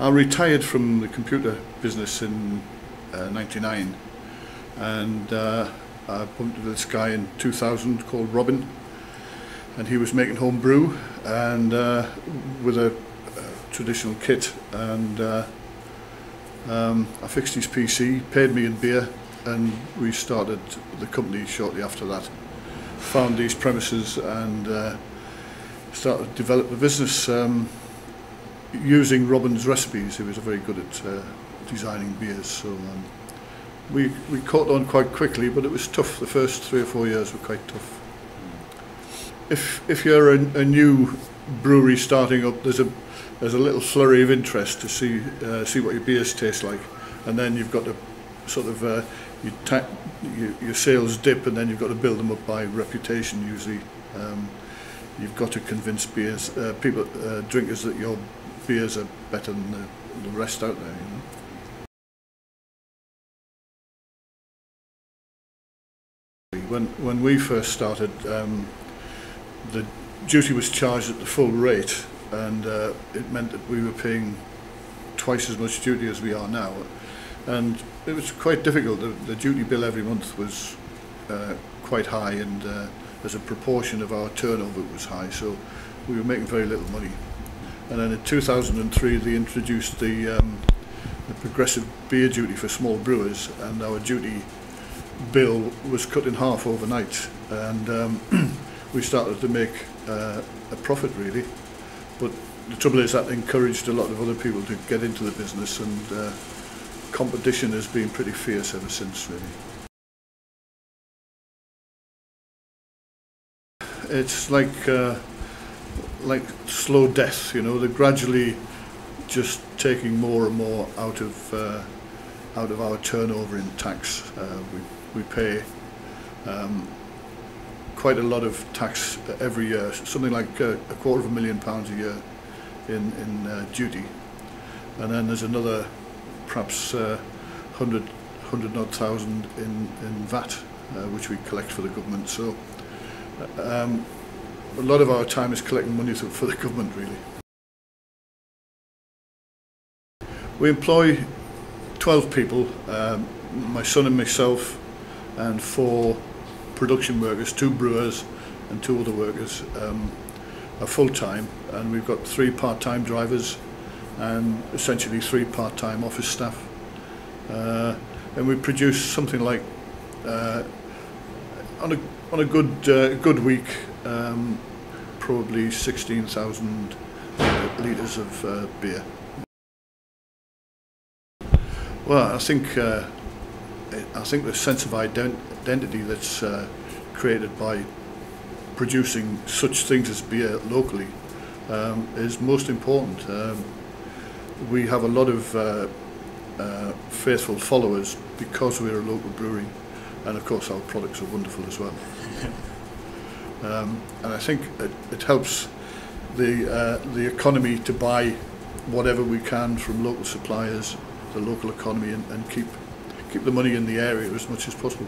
I retired from the computer business in '99, and I bumped into this guy in 2000 called Robin, and he was making home brew and with a traditional kit, and I fixed his PC, paid me in beer, and we started the company shortly after that. Found these premises and started to develop the business using Robin's recipes. He was very good at designing beers, so we caught on quite quickly, but it was tough. The first 3 or 4 years were quite tough. If you're a new brewery starting up, there's a little flurry of interest to see what your beers taste like, and then you've got to sort of your sales dip, and then you've got to build them up by reputation. Usually, you've got to convince drinkers that your beers are better than the rest out there. You know? When we first started, the duty was charged at the full rate, and it meant that we were paying twice as much duty as we are now, and it was quite difficult. The duty bill every month was quite high, and as a proportion of our turnover it was high, so we were making very little money. And then in 2003 they introduced the progressive beer duty for small brewers, and our duty bill was cut in half overnight, and we started to make a profit, really. But the trouble is that encouraged a lot of other people to get into the business, and competition has been pretty fierce ever since, really. It's like slow death, you know. They're gradually just taking more and more out of our turnover in tax. We pay quite a lot of tax every year, something like £250,000 a year in duty, and then there's another perhaps 100 odd thousand in VAT, which we collect for the government. So a lot of our time is collecting money for the government, really. We employ 12 people, my son and myself, and 4 production workers, 2 brewers and 2 other workers are full-time, and we've got 3 part-time drivers and essentially 3 part-time office staff, and we produce something like on a good week probably 16,000 litres of beer. Well, I think the sense of identity that's created by producing such things as beer locally is most important. We have a lot of faithful followers because we're a local brewery, and of course our products are wonderful as well. And I think it helps the economy to buy whatever we can from local suppliers, the local economy, and keep the money in the area as much as possible.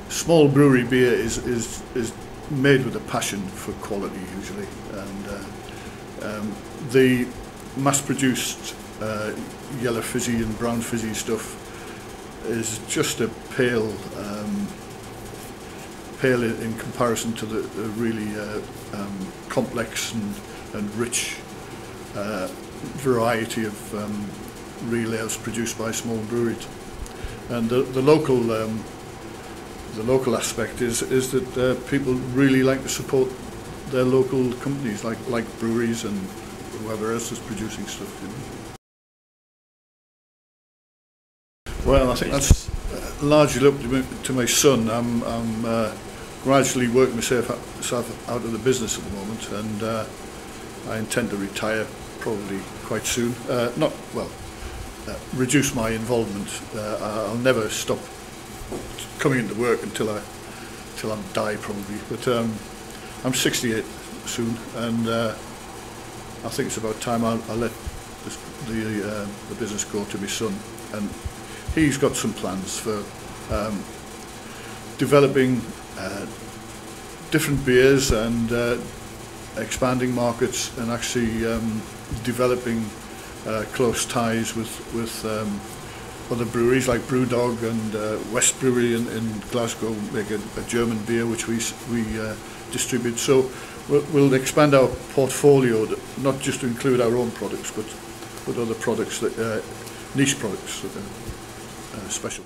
Small brewery beer is made with a passion for quality usually, and the mass-produced yellow fizzy and brown fizzy stuff is just a pale in comparison to the really complex and rich variety of real ales produced by small breweries. And the local aspect is that people really like to support their local companies, like breweries and whoever else is producing stuff. You know. Well, I think that's largely up to my son. I'm gradually working myself out of the business at the moment, and I intend to retire probably quite soon. Reduce my involvement. I'll never stop coming into work until I die probably. But I'm 68 soon, and I think it's about time I let the business go to my son, and he's got some plans for developing different beers and expanding markets, and actually developing close ties with other breweries like Brewdog and West Brewery in Glasgow make a German beer which we distribute. So we'll expand our portfolio not just to include our own products but other products that niche products that are special.